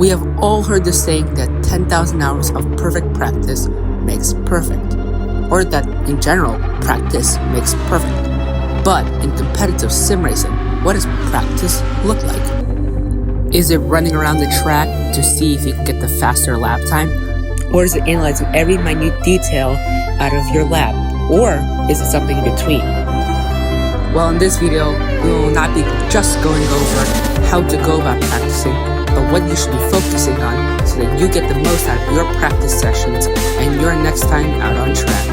We have all heard the saying that 10,000 hours of perfect practice makes perfect, or that in general, practice makes perfect. But in competitive sim racing, what does practice look like? Is it running around the track to see if you can get the faster lap time? Or is it analyzing every minute detail out of your lap? Or is it something in between? Well, in this video, we will not be just going over how to go about practicing, but what you should be focusing on so that you get the most out of your practice sessions and your next time out on track.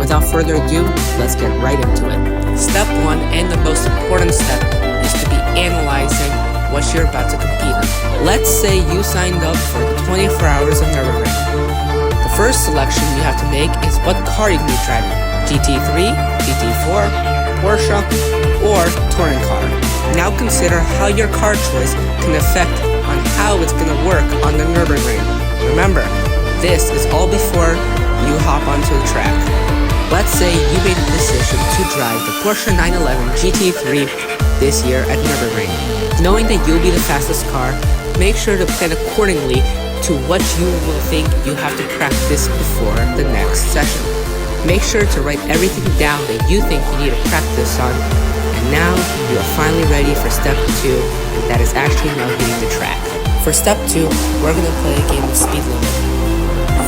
Without further ado, let's get right into it. Step 1, and the most important step, is to be analyzing what you're about to compete in. Let's say you signed up for 24 hours of Nürburgring. The first selection you have to make is what car you're going to be driving. GT3, GT4, Porsche, or touring car. Now consider how your car choice can affect on how it's going to work on the Nürburgring. Remember, this is all before you hop onto the track. Let's say you made a decision to drive the Porsche 911 GT3 this year at Nürburgring. Knowing that you'll be the fastest car, make sure to plan accordingly to what you will think you have to practice before the next session. Make sure to write everything down that you think you need to practice on. And now you are finally ready for step 2, and that is actually now hitting the track. For step 2, we're going to play a game of speed limit.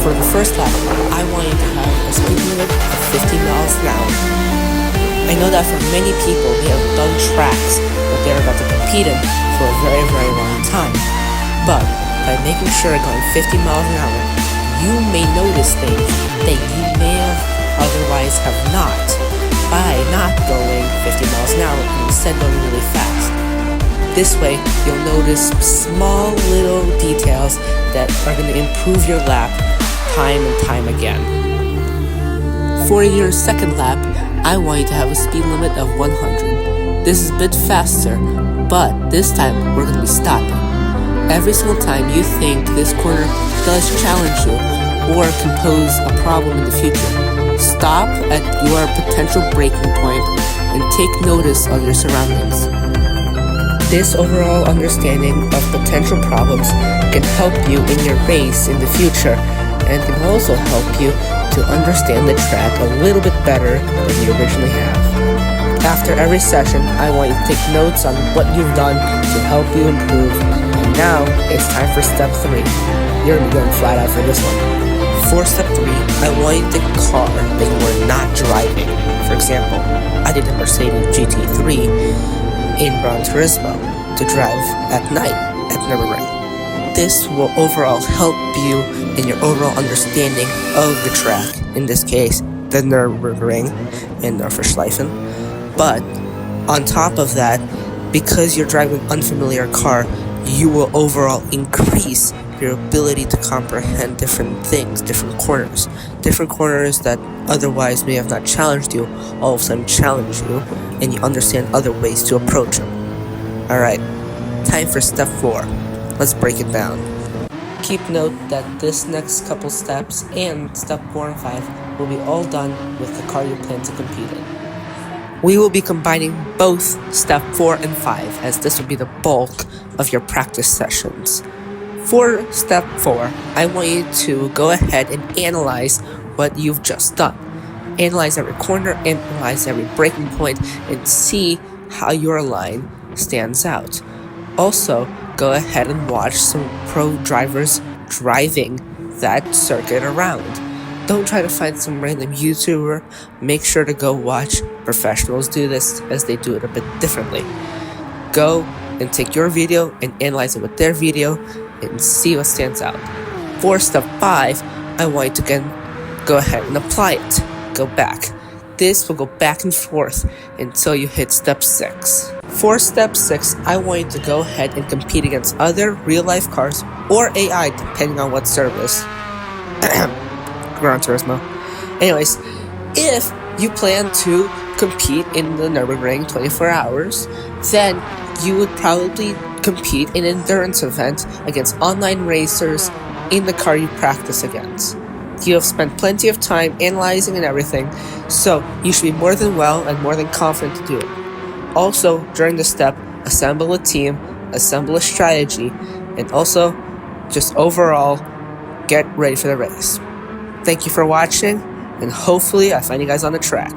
For the first lap, I want you to have a speed limit of 50 miles an hour. I know that for many people, they have done tracks that they're about to compete in for a very, very long time. But by making sure you're going 50 miles an hour, you may notice things that you may otherwise have not, by not going 50 miles an hour and instead going really fast. This way, you'll notice small little details that are going to improve your lap time and time again. For your second lap, I want you to have a speed limit of 100. This is a bit faster, but this time we're going to be stopping. Every single time you think this corner does challenge you or can pose a problem in the future, stop at your potential braking point and take notice of your surroundings. This overall understanding of potential problems can help you in your race in the future and can also help you to understand the track a little bit better than you originally have. After every session, I want you to take notes on what you've done to help you improve. And now, it's time for step 3. You're going to be going flat out for this one. For step 3, I want you to take a car that you are not driving. For example, I did a Mercedes GT3 in Gran Turismo to drive at night at Nürburgring. This will overall help you in your overall understanding of the track, in this case, the Nürburgring in Nordschleifen. But on top of that, because you're driving an unfamiliar car, you will overall increase your ability to comprehend different things, different corners that otherwise may have not challenged you, all of a sudden challenge you, and you understand other ways to approach them. Alright, time for step 4. Let's break it down. Keep note that this next couple steps and step 4 and 5 will be all done with the car you plan to compete in. We will be combining both step 4 and 5, as this will be the bulk of your practice sessions. For step 4, I want you to go ahead and analyze what you've just done. Analyze every corner, analyze every braking point, and see how your line stands out. Also, go ahead and watch some pro drivers driving that circuit around. Don't try to find some random YouTuber. Make sure to go watch professionals do this, as they do it a bit differently. Go and take your video and analyze it with their video and see what stands out. For step 5, I want you to again go ahead and apply it. Go back. This will go back and forth until you hit step 6. For step 6, I want you to go ahead and compete against other real-life cars or AI, depending on what service. Gran Turismo. Anyways, if you plan to compete in the Nürburgring 24 hours, then you would probably compete in an endurance event against online racers in the car you practice against. You have spent plenty of time analyzing and everything, so you should be more than well and more than confident to do it. Also, during this step, assemble a team, assemble a strategy, and also just overall, get ready for the race. Thank you for watching, and hopefully I find you guys on the track.